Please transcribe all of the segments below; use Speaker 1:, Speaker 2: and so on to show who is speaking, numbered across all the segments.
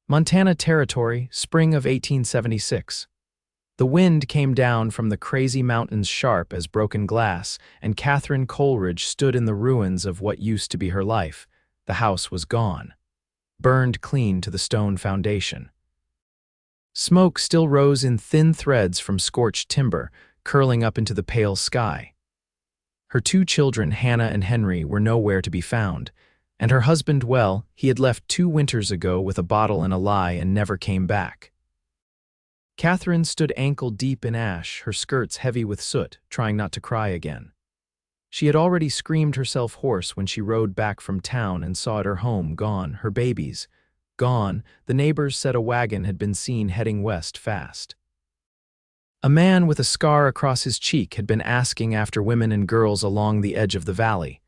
Speaker 1: Montana Territory, spring of 1876. The wind came down from the crazy mountains sharp as broken glass, and Katherine Coleridge stood in the ruins of what used to be her life. The house was gone, burned clean to the stone foundation. Smoke still rose in thin threads from scorched timber, curling up into the pale sky. Her two children, Hannah and Henry, were nowhere to be found, and her husband, well, he had left 2 winters ago with a bottle and a lie and never came back. Katherine stood ankle-deep in ash, her skirts heavy with soot, trying not to cry again. She had already screamed herself hoarse when she rode back from town and saw at her home gone, her babies gone. The neighbors said a wagon had been seen heading west fast. A man with a scar across his cheek had been asking after women and girls along the edge of the valley.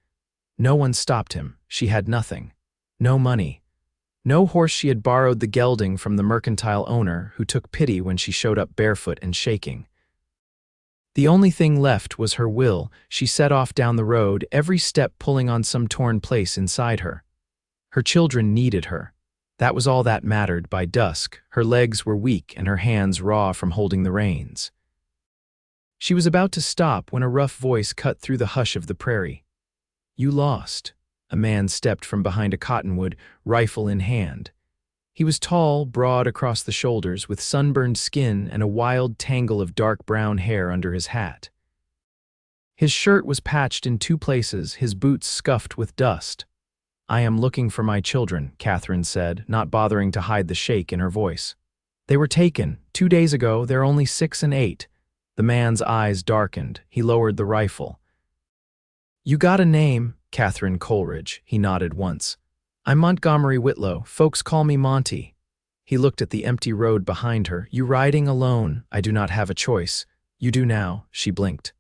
Speaker 1: No one stopped him. She had nothing. No money. No horse. She had borrowed the gelding from the mercantile owner, who took pity when she showed up barefoot and shaking. The only thing left was her will. She set off down the road, every step pulling on some torn place inside her. Her children needed her. That was all that mattered. By dusk, her legs were weak and her hands raw from holding the reins. She was about to stop when a rough voice cut through the hush of the prairie. "You lost." A man stepped from behind a cottonwood, rifle in hand. He was tall, broad across the shoulders, with sunburned skin and a wild tangle of dark brown hair under his hat. His shirt was patched in 2 places, his boots scuffed with dust. "I am looking for my children," Katherine said, not bothering to hide the shake in her voice. "They were taken 2 days ago. They're only 6 and 8. The man's eyes darkened. He lowered the rifle. "You got a name?" "Katherine Coleridge." He nodded once. "I'm Montgomery Whitlow. Folks call me Monty." He looked at the empty road behind her. "You riding alone?" "I do not have a choice." "You do now." She blinked.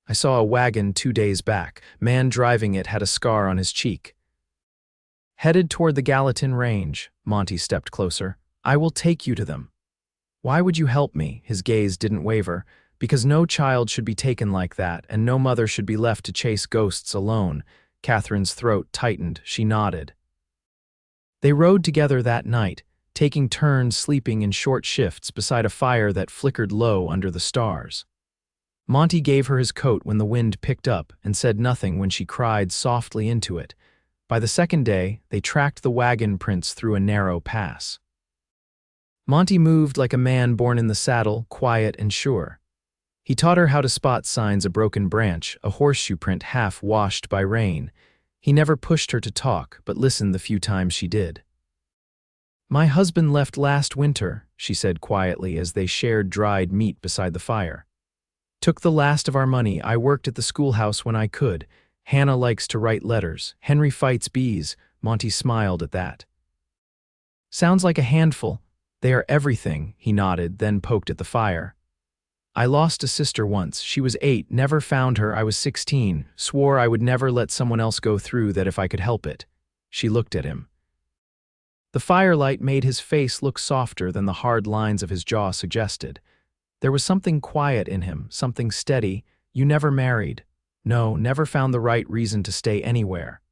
Speaker 1: "I saw a wagon 2 days back. Man driving it had a scar on his cheek." Headed toward the Gallatin Range. Monty stepped closer. "I will take you to them." "Why would you help me?" His gaze didn't waver. "Because no child should be taken like that, and no mother should be left to chase ghosts alone." Katherine's throat tightened. She nodded. They rode together that night, taking turns sleeping in short shifts beside a fire that flickered low under the stars. Monty gave her his coat when the wind picked up and said nothing when she cried softly into it. By the second day, they tracked the wagon prints through a narrow pass. Monty moved like a man born in the saddle, quiet and sure. He taught her how to spot signs: a broken branch, a horseshoe print half washed by rain. He never pushed her to talk, but listened the few times she did. "My husband left last winter," she said quietly as they shared dried meat beside the fire. "Took the last of our money. I worked at the schoolhouse when I could. Hannah likes to write letters. Henry fights bees." Monty smiled at that. "Sounds like a handful. They are everything." He nodded, then poked at the fire. "I lost a sister once. She was 8, never found her. I was 16, swore I would never let someone else go through that if I could help it." She looked at him. The firelight made his face look softer than the hard lines of his jaw suggested. There was something quiet in him, something steady. "You never married?" "No, never found the right reason to stay anywhere."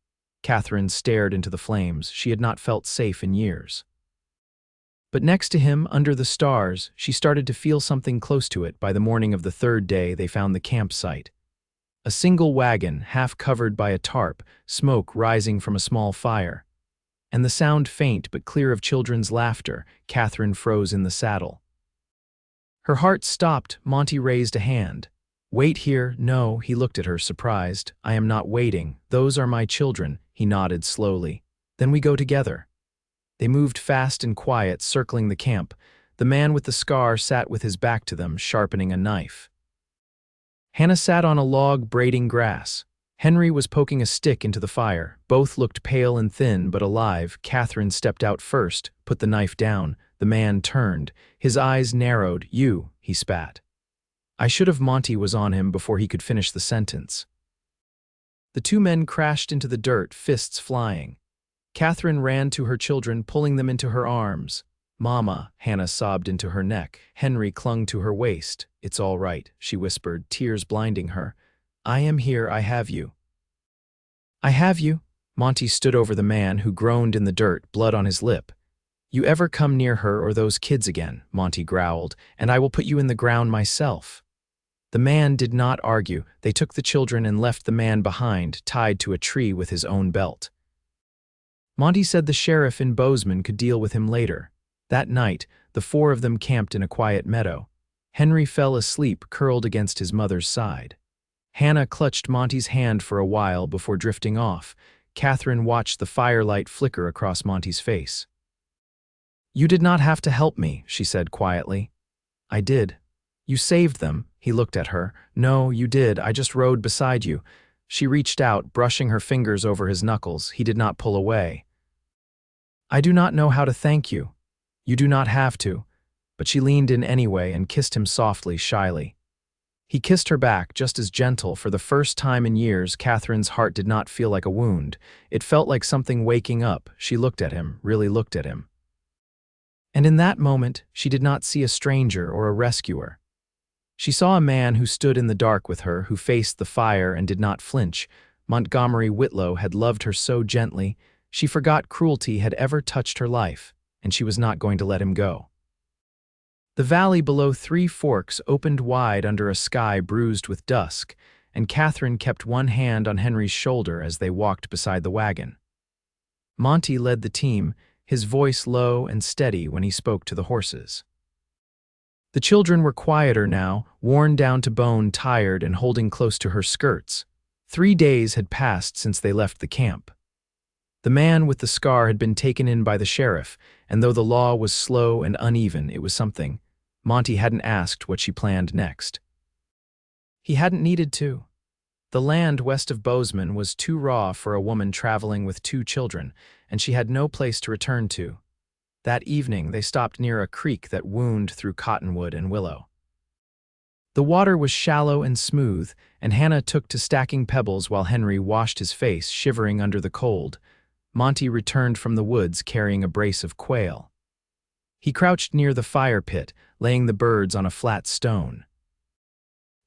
Speaker 1: Katherine stared into the flames. She had not felt safe in years. But next to him, under the stars, she started to feel something close to it. By the morning of the 3rd day, they found the campsite. A single wagon, half covered by a tarp, smoke rising from a small fire. And the sound faint but clear of children's laughter. Katherine froze in the saddle. Her heart stopped. Monty raised a hand. "Wait here." "No." He looked at her, surprised. "I am not waiting. Those are my children." He nodded slowly. "Then we go together." They moved fast and quiet, circling the camp. The man with the scar sat with his back to them, sharpening a knife. Hannah sat on a log braiding grass. Henry was poking a stick into the fire. Both looked pale and thin, but alive. Katherine stepped out first, put the knife down. The man turned. His eyes narrowed. "You," he spat. "I should have." Monty was on him before he could finish the sentence. The 2 men crashed into the dirt, fists flying. Katherine ran to her children, pulling them into her arms. "Mama," Hannah sobbed into her neck. Henry clung to her waist. "It's all right," she whispered, tears blinding her. "I am here. I have you." "I have you." Monty stood over the man, who groaned in the dirt, blood on his lip. You ever come near her or those kids again, Monty growled, and I will put you in the ground myself. The man did not argue. They took the children and left the man behind, tied to a tree with his own belt. Monty said the sheriff in Bozeman could deal with him later. That night, the four of them camped in a quiet meadow. Henry fell asleep, curled against his mother's side. Hannah clutched Monty's hand for a while before drifting off. Katherine watched the firelight flicker across Monty's face. "You did not have to help me," she said quietly. "I did. You saved them." He looked at her. "No, you did. I just rode beside you." She reached out, brushing her fingers over his knuckles. He did not pull away. "I do not know how to thank you. You do not have to." But she leaned in anyway and kissed him softly, shyly. He kissed her back, just as gentle. For the first time in years, Katherine's heart did not feel like a wound. It felt like something waking up. She looked at him, really looked at him. And in that moment, she did not see a stranger or a rescuer. She saw a man who stood in the dark with her, who faced the fire and did not flinch. Montgomery Whitlow had loved her so gently, she forgot cruelty had ever touched her life, and she was not going to let him go. The valley below Three Forks opened wide under a sky bruised with dusk, and Katherine kept one hand on Henry's shoulder as they walked beside the wagon. Monty led the team, his voice low and steady when he spoke to the horses. The children were quieter now, worn down to bone, tired and holding close to her skirts. 3 days had passed since they left the camp. The man with the scar had been taken in by the sheriff, and though the law was slow and uneven, it was something. Monty hadn't asked what she planned next. He hadn't needed to. The land west of Bozeman was too raw for a woman traveling with 2 children, and she had no place to return to. That evening, they stopped near a creek that wound through cottonwood and willow. The water was shallow and smooth, and Hannah took to stacking pebbles while Henry washed his face, shivering under the cold. Monty returned from the woods carrying a brace of quail. He crouched near the fire pit, laying the birds on a flat stone.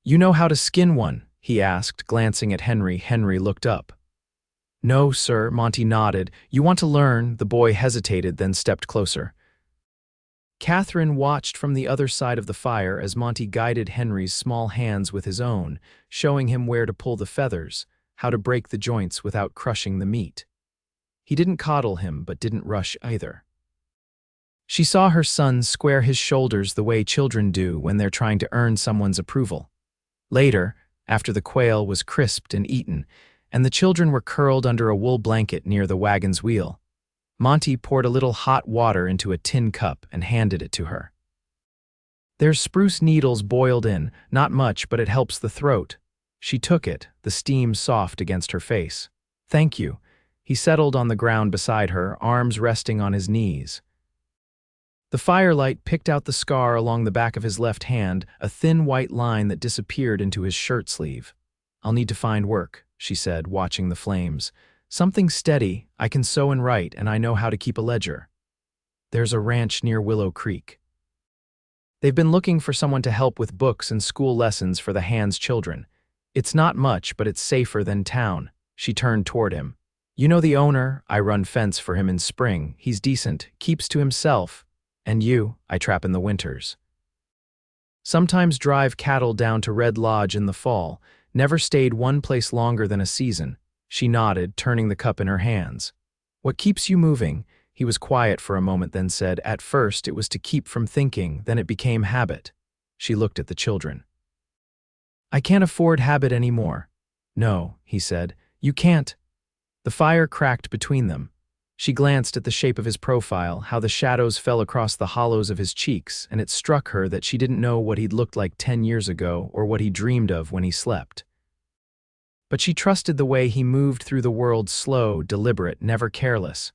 Speaker 1: "You know how to skin one?" he asked, glancing at Henry. Henry looked up. "No, sir," Monty nodded. "You want to learn?" The boy hesitated, then stepped closer. Katherine watched from the other side of the fire as Monty guided Henry's small hands with his own, showing him where to pull the feathers, how to break the joints without crushing the meat. He didn't coddle him, but didn't rush either. She saw her son square his shoulders the way children do when they're trying to earn someone's approval. Later, after the quail was crisped and eaten, and the children were curled under a wool blanket near the wagon's wheel, Monty poured a little hot water into a tin cup and handed it to her. "There's spruce needles boiled in, not much, but it helps the throat." She took it, the steam soft against her face. "Thank you." He settled on the ground beside her, arms resting on his knees. The firelight picked out the scar along the back of his left hand, a thin white line that disappeared into his shirt sleeve. "I'll need to find work," she said, watching the flames. "Something steady. I can sew and write, and I know how to keep a ledger." "There's a ranch near Willow Creek. They've been looking for someone to help with books and school lessons for the Hands children. It's not much, but it's safer than town." She turned toward him. "You know the owner? I run fence for him in spring. He's decent, keeps to himself. And you, I trap in the winters. Sometimes drive cattle down to Red Lodge in the fall. Never stayed one place longer than a season." She nodded, turning the cup in her hands. "What keeps you moving?" He was quiet for a moment, then said, "At first it was to keep from thinking, then it became habit." She looked at the children. "I can't afford habit anymore." "No," he said, "you can't." The fire cracked between them. She glanced at the shape of his profile, how the shadows fell across the hollows of his cheeks, and it struck her that she didn't know what he'd looked like 10 years ago or what he dreamed of when he slept. But she trusted the way he moved through the world, slow, deliberate, never careless.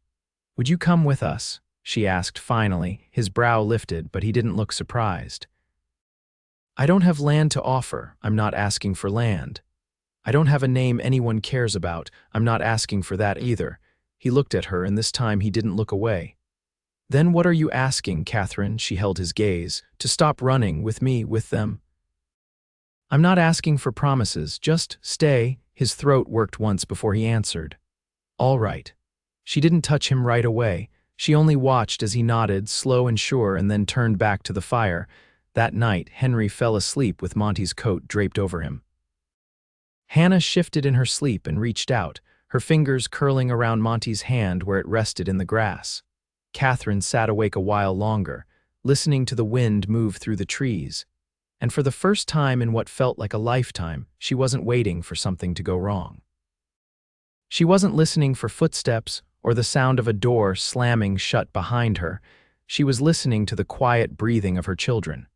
Speaker 1: "Would you come with us?" she asked finally. His brow lifted, but he didn't look surprised. "I don't have land to offer. I'm not asking for land. I don't have a name anyone cares about. I'm not asking for that either." He looked at her, and this time he didn't look away. "Then what are you asking, Katherine?" She held his gaze. "To stop running with me, with them." "I'm not asking for promises, just stay." His throat worked once before he answered. "All right." She didn't touch him right away. She only watched as he nodded, slow and sure, and then turned back to the fire. That night, Henry fell asleep with Monty's coat draped over him. Hannah shifted in her sleep and reached out, her fingers curling around Monty's hand where it rested in the grass. Katherine sat awake a while longer, listening to the wind move through the trees. And for the first time in what felt like a lifetime, she wasn't waiting for something to go wrong. She wasn't listening for footsteps or the sound of a door slamming shut behind her. She was listening to the quiet breathing of her children,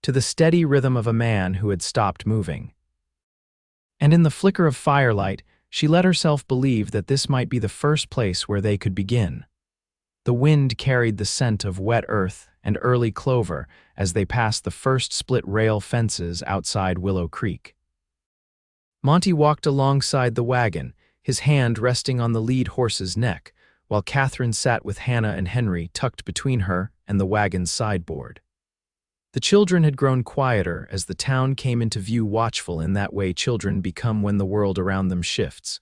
Speaker 1: to the steady rhythm of a man who had stopped moving. And in the flicker of firelight, she let herself believe that this might be the first place where they could begin. The wind carried the scent of wet earth and early clover as they passed the first split-rail fences outside Willow Creek. Monty walked alongside the wagon, his hand resting on the lead horse's neck, while Katherine sat with Hannah and Henry tucked between her and the wagon's sideboard. The children had grown quieter as the town came into view, watchful in that way children become when the world around them shifts.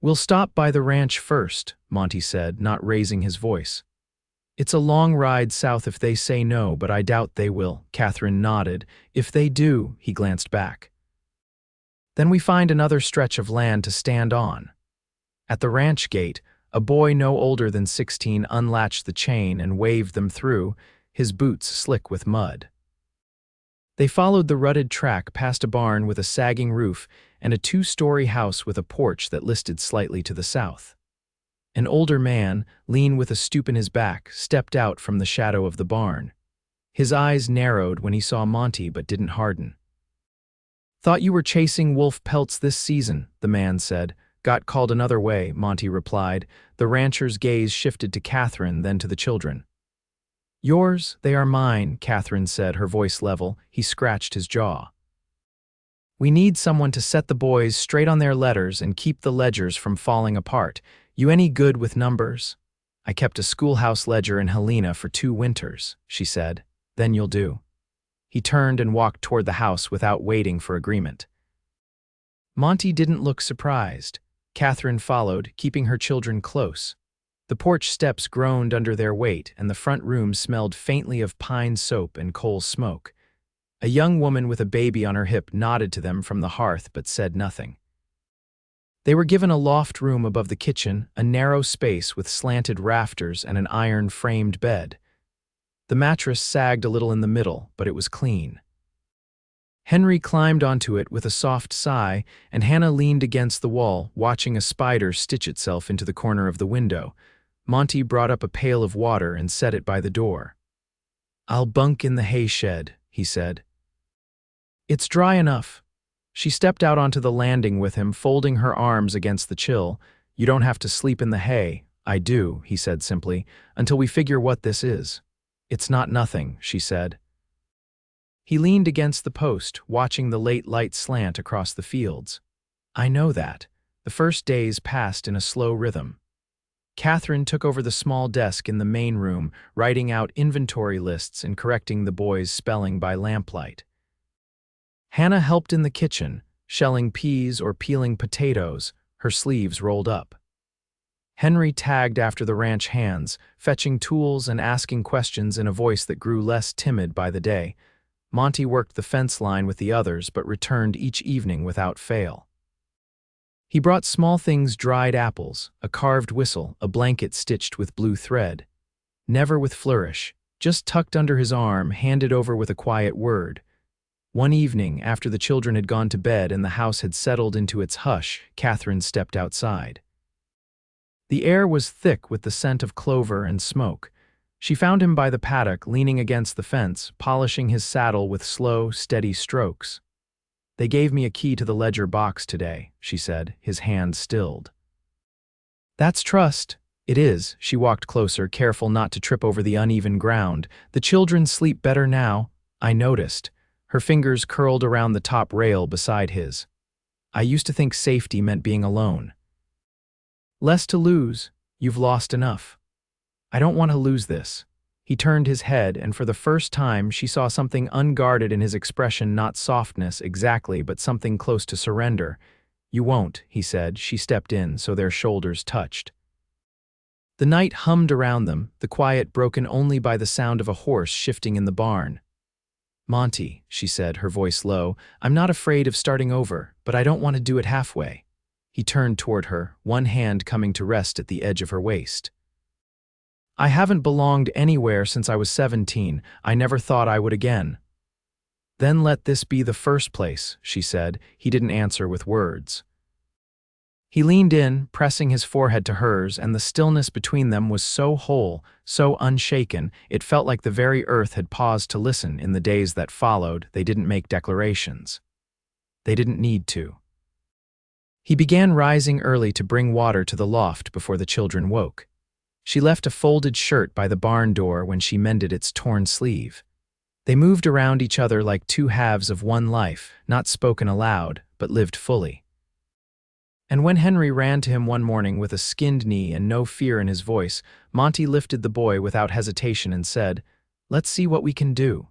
Speaker 1: "We'll stop by the ranch first," Monty said, not raising his voice. "It's a long ride south if they say no, but I doubt they will." Katherine nodded. "If they do," he glanced back. "Then we find another stretch of land to stand on." At the ranch gate, a boy no older than 16 unlatched the chain and waved them through, his boots slick with mud. They followed the rutted track past a barn with a sagging roof and a 2-story house with a porch that listed slightly to the south. An older man, lean with a stoop in his back, stepped out from the shadow of the barn. His eyes narrowed when he saw Monty but didn't harden. "Thought you were chasing wolf pelts this season," the man said. "Got called another way," Monty replied. The rancher's gaze shifted to Katherine, then to the children. "Yours, they are mine," Katherine said, her voice level. He scratched his jaw. "We need someone to set the boys straight on their letters and keep the ledgers from falling apart. You any good with numbers?" "I kept a schoolhouse ledger in Helena for 2 winters," she said. "Then you'll do." He turned and walked toward the house without waiting for agreement. Monty didn't look surprised. Katherine followed, keeping her children close. The porch steps groaned under their weight, and the front room smelled faintly of pine soap and coal smoke. A young woman with a baby on her hip nodded to them from the hearth but said nothing. They were given a loft room above the kitchen, a narrow space with slanted rafters and an iron-framed bed. The mattress sagged a little in the middle, but it was clean. Henry climbed onto it with a soft sigh, and Hannah leaned against the wall, watching a spider stitch itself into the corner of the window. Monty brought up a pail of water and set it by the door. "I'll bunk in the hay shed," he said. "It's dry enough." She stepped out onto the landing with him, folding her arms against the chill. "You don't have to sleep in the hay." "I do," he said simply, "until we figure what this is." "It's not nothing," she said. He leaned against the post, watching the late light slant across the fields. "I know that." The first days passed in a slow rhythm. Katherine took over the small desk in the main room, writing out inventory lists and correcting the boys' spelling by lamplight. Hannah helped in the kitchen, shelling peas or peeling potatoes, her sleeves rolled up. Henry tagged after the ranch hands, fetching tools and asking questions in a voice that grew less timid by the day. Monty worked the fence line with the others but returned each evening without fail. He brought small things: dried apples, a carved whistle, a blanket stitched with blue thread. Never with flourish, just tucked under his arm, handed over with a quiet word. One evening, after the children had gone to bed and the house had settled into its hush, Katherine stepped outside. The air was thick with the scent of clover and smoke. She found him by the paddock, leaning against the fence, polishing his saddle with slow, steady strokes. "They gave me a key to the ledger box today," she said, his hand stilled. "That's trust." "It is." She walked closer, careful not to trip over the uneven ground. "The children sleep better now." I noticed. Her fingers curled around the top rail beside his. "I used to think safety meant being alone." "Less to lose. You've lost enough." "I don't want to lose this." He turned his head, and for the first time she saw something unguarded in his expression, not softness exactly, but something close to surrender. "You won't," he said. She stepped in, so their shoulders touched. The night hummed around them, the quiet broken only by the sound of a horse shifting in the barn. "Monty," she said, her voice low, "I'm not afraid of starting over, but I don't want to do it halfway." He turned toward her, one hand coming to rest at the edge of her waist. "I haven't belonged anywhere since I was 17. I never thought I would again." "Then let this be the first place," she said. He didn't answer with words. He leaned in, pressing his forehead to hers, and the stillness between them was so whole, so unshaken, it felt like the very earth had paused to listen. In the days that followed, they didn't make declarations. They didn't need to. He began rising early to bring water to the loft before the children woke. She left a folded shirt by the barn door when she mended its torn sleeve. They moved around each other like two halves of one life, not spoken aloud, but lived fully. And when Henry ran to him one morning with a skinned knee and no fear in his voice, Monty lifted the boy without hesitation and said, "Let's see what we can do."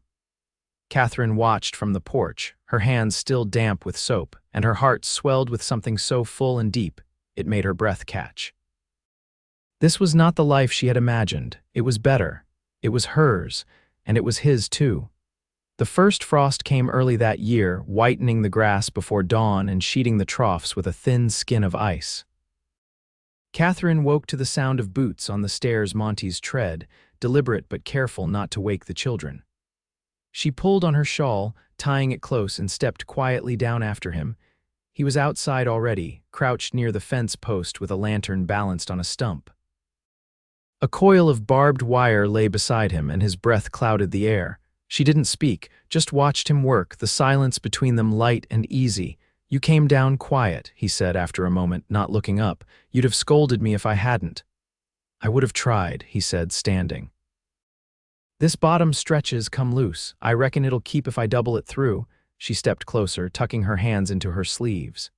Speaker 1: Katherine watched from the porch, her hands still damp with soap, and her heart swelled with something so full and deep, it made her breath catch. This was not the life she had imagined. It was better. It was hers, and it was his too. The first frost came early that year, whitening the grass before dawn and sheeting the troughs with a thin skin of ice. Katherine woke to the sound of boots on the stairs Monty's tread, deliberate but careful not to wake the children. She pulled on her shawl, tying it close, and stepped quietly down after him. He was outside already, crouched near the fence post with a lantern balanced on a stump. A coil of barbed wire lay beside him, and his breath clouded the air. She didn't speak, just watched him work, the silence between them light and easy. "You came down quiet," he said after a moment, not looking up. "You'd have scolded me if I hadn't." "I would have tried," he said, standing. "This bottom stretches come loose. I reckon it'll keep if I double it through." She stepped closer, tucking her hands into her sleeves.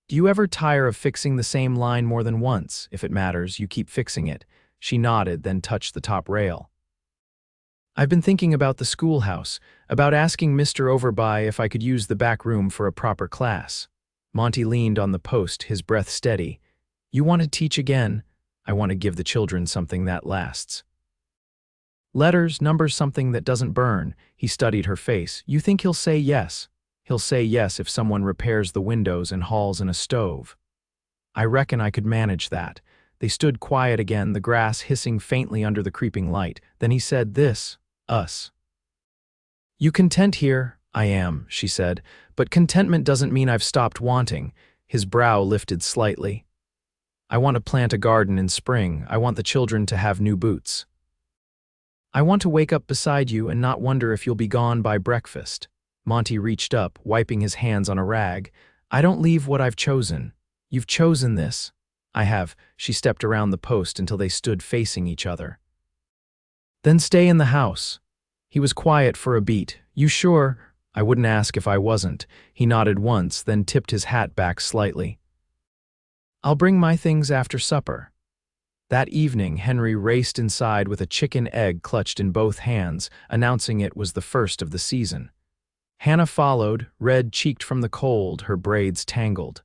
Speaker 1: "Do you ever tire of fixing the same line more than once? If it matters, you keep fixing it." She nodded, then touched the top rail. "I've been thinking about the schoolhouse, about asking Mr. Overby if I could use the back room for a proper class." Monty leaned on the post, his breath steady. "You want to teach again?" "I want to give the children something that lasts. Letters, numbers, something that doesn't burn." He studied her face. "You think he'll say yes?" "He'll say yes if someone repairs the windows and hauls in a stove." "I reckon I could manage that." They stood quiet again, the grass hissing faintly under the creeping light. Then he said, us. "You content here?" "I am," she said, "but contentment doesn't mean I've stopped wanting." His brow lifted slightly. "I want to plant a garden in spring. I want the children to have new boots. I want to wake up beside you and not wonder if you'll be gone by breakfast." Monty reached up, wiping his hands on a rag. "I don't leave what I've chosen. You've chosen this." "I have." She stepped around the post until they stood facing each other. "Then stay in the house." He was quiet for a beat. "You sure?" "I wouldn't ask if I wasn't." He nodded once, then tipped his hat back slightly. "I'll bring my things after supper." That evening, Henry raced inside with a chicken egg clutched in both hands, announcing it was the first of the season. Hannah followed, red-cheeked from the cold, her braids tangled.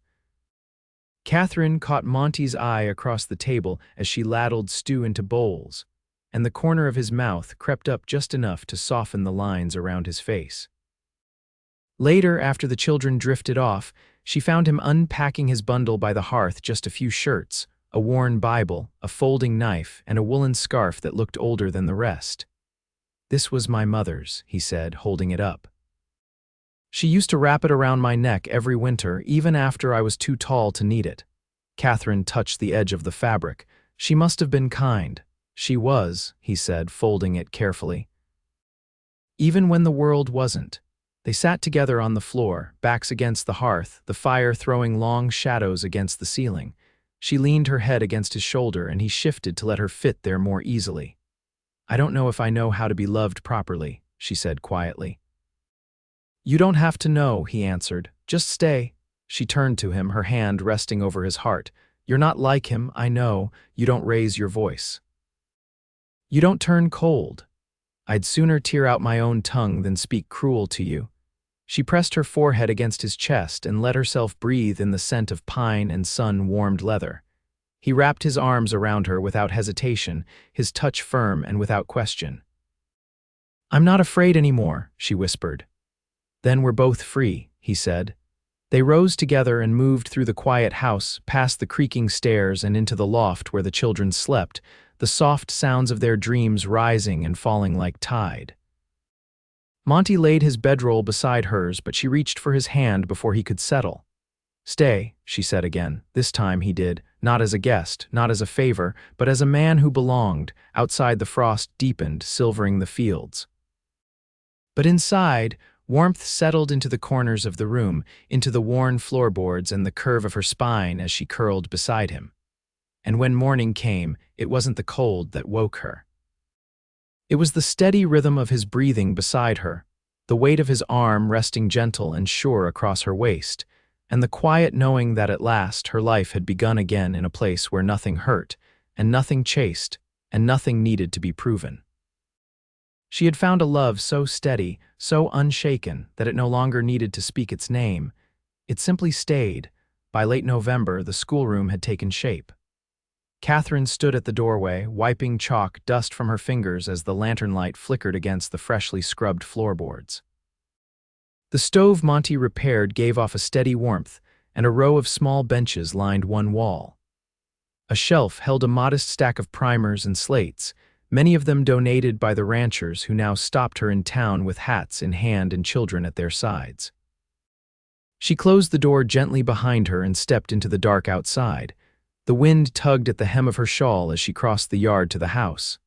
Speaker 1: Katherine caught Monty's eye across the table as she ladled stew into bowls, and the corner of his mouth crept up just enough to soften the lines around his face. Later, after the children drifted off, she found him unpacking his bundle by the hearth, just a few shirts, a worn Bible, a folding knife, and a woolen scarf that looked older than the rest. "This was my mother's," he said, holding it up. "She used to wrap it around my neck every winter, even after I was too tall to need it." Katherine touched the edge of the fabric. "She must have been kind." "She was," he said, folding it carefully. "Even when the world wasn't." They sat together on the floor, backs against the hearth, the fire throwing long shadows against the ceiling. She leaned her head against his shoulder, and he shifted to let her fit there more easily. "I don't know if I know how to be loved properly," she said quietly. "You don't have to know," he answered. "Just stay." She turned to him, her hand resting over his heart. "You're not like him, I know. You don't raise your voice. You don't turn cold. I'd sooner tear out my own tongue than speak cruel to you." She pressed her forehead against his chest and let herself breathe in the scent of pine and sun-warmed leather. He wrapped his arms around her without hesitation, his touch firm and without question. "I'm not afraid anymore," she whispered. "Then we're both free," he said. They rose together and moved through the quiet house, past the creaking stairs and into the loft where the children slept, the soft sounds of their dreams rising and falling like tide. Monty laid his bedroll beside hers, but she reached for his hand before he could settle. "Stay," she said again. This time he did, not as a guest, not as a favor, but as a man who belonged. Outside, the frost deepened, silvering the fields. But inside, warmth settled into the corners of the room, into the worn floorboards and the curve of her spine as she curled beside him. And when morning came, it wasn't the cold that woke her. It was the steady rhythm of his breathing beside her, the weight of his arm resting gentle and sure across her waist, and the quiet knowing that at last her life had begun again in a place where nothing hurt, and nothing chased, and nothing needed to be proven. She had found a love so steady, so unshaken, that it no longer needed to speak its name. It simply stayed. By late November, the schoolroom had taken shape. Katherine stood at the doorway, wiping chalk dust from her fingers as the lantern light flickered against the freshly scrubbed floorboards. The stove Monty repaired gave off a steady warmth, and a row of small benches lined one wall. A shelf held a modest stack of primers and slates, many of them donated by the ranchers who now stopped her in town with hats in hand and children at their sides. She closed the door gently behind her and stepped into the dark outside. The wind tugged at the hem of her shawl as she crossed the yard to the house.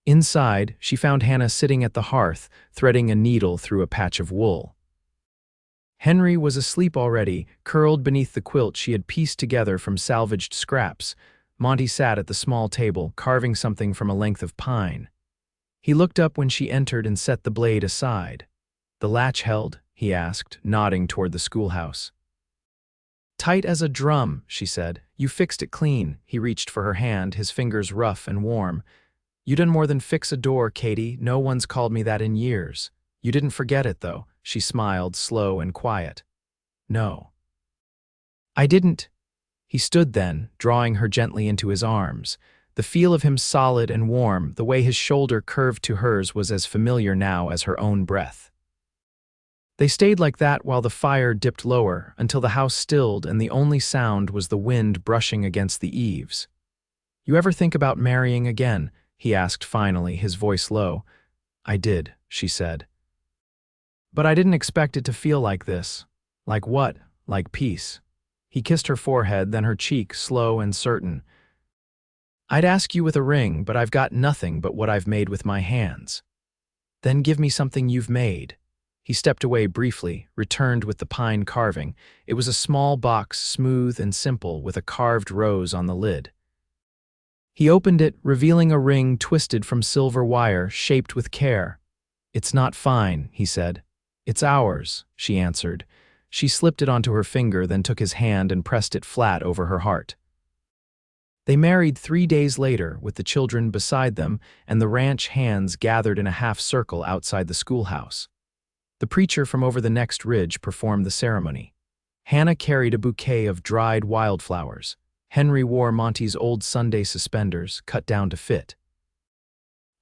Speaker 1: Inside, she found Hannah sitting at the hearth, threading a needle through a patch of wool. Henry was asleep already, curled beneath the quilt she had pieced together from salvaged scraps. Monty sat at the small table, carving something from a length of pine. He looked up when she entered and set the blade aside. "The latch held?" he asked, nodding toward the schoolhouse. "Tight as a drum," she said. "You fixed it clean." He reached for her hand, his fingers rough and warm. "You done more than fix a door, Katie. No one's called me that in years. You didn't forget it, though." She smiled, slow and quiet. "No." "I didn't." He stood then, drawing her gently into his arms. The feel of him solid and warm, the way his shoulder curved to hers was as familiar now as her own breath. They stayed like that while the fire dipped lower, until the house stilled and the only sound was the wind brushing against the eaves. "You ever think about marrying again?" he asked finally, his voice low. "I did," she said. "But I didn't expect it to feel like this." "Like what?" "Like peace." He kissed her forehead, then her cheek, slow and certain. "I'd ask you with a ring, but I've got nothing but what I've made with my hands." "Then give me something you've made." He stepped away briefly, returned with the pine carving. It was a small box, smooth and simple, with a carved rose on the lid. He opened it, revealing a ring twisted from silver wire, shaped with care. "It's not fine," he said. "It's ours," she answered. She slipped it onto her finger, then took his hand and pressed it flat over her heart. They married 3 days later, with the children beside them and the ranch hands gathered in a half-circle outside the schoolhouse. The preacher from over the next ridge performed the ceremony. Hannah carried a bouquet of dried wildflowers. Henry wore Monty's old Sunday suspenders, cut down to fit.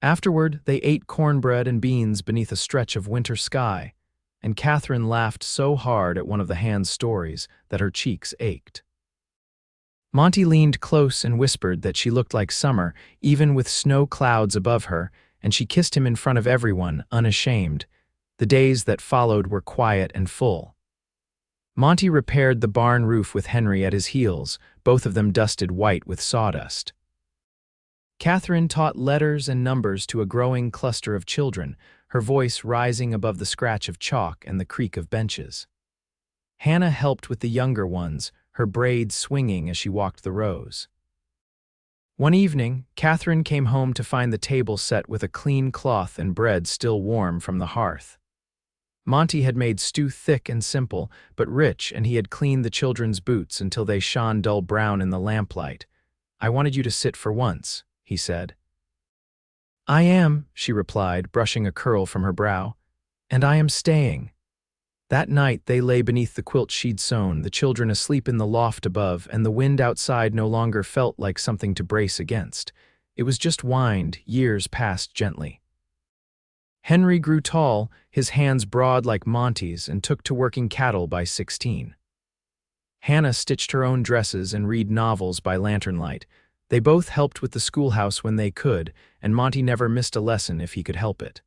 Speaker 1: Afterward, they ate cornbread and beans beneath a stretch of winter sky, and Katherine laughed so hard at one of the hands' stories that her cheeks ached. Monty leaned close and whispered that she looked like summer, even with snow clouds above her, and she kissed him in front of everyone, unashamed. The days that followed were quiet and full. Monty repaired the barn roof with Henry at his heels, both of them dusted white with sawdust. Katherine taught letters and numbers to a growing cluster of children, her voice rising above the scratch of chalk and the creak of benches. Hannah helped with the younger ones, her braids swinging as she walked the rows. One evening, Katherine came home to find the table set with a clean cloth and bread still warm from the hearth. Monty had made stew thick and simple, but rich, and he had cleaned the children's boots until they shone dull brown in the lamplight. "I wanted you to sit for once," he said. "I am," she replied, brushing a curl from her brow. "And I am staying." That night they lay beneath the quilt she'd sewn, the children asleep in the loft above, and the wind outside no longer felt like something to brace against. It was just wind, years passed gently. Henry grew tall, his hands broad like Monty's, and took to working cattle by 16. Hannah stitched her own dresses and read novels by lantern light. They both helped with the schoolhouse when they could, and Monty never missed a lesson if he could help it.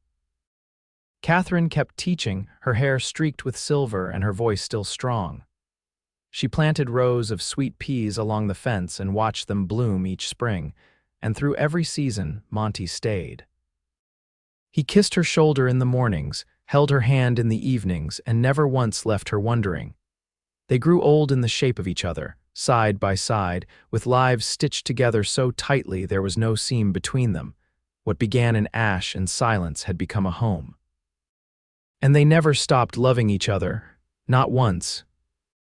Speaker 1: Katherine kept teaching, her hair streaked with silver and her voice still strong. She planted rows of sweet peas along the fence and watched them bloom each spring, and through every season, Monty stayed. He kissed her shoulder in the mornings, held her hand in the evenings, and never once left her wondering. They grew old in the shape of each other, side by side, with lives stitched together so tightly there was no seam between them. What began in ash and silence had become a home. And they never stopped loving each other, not once,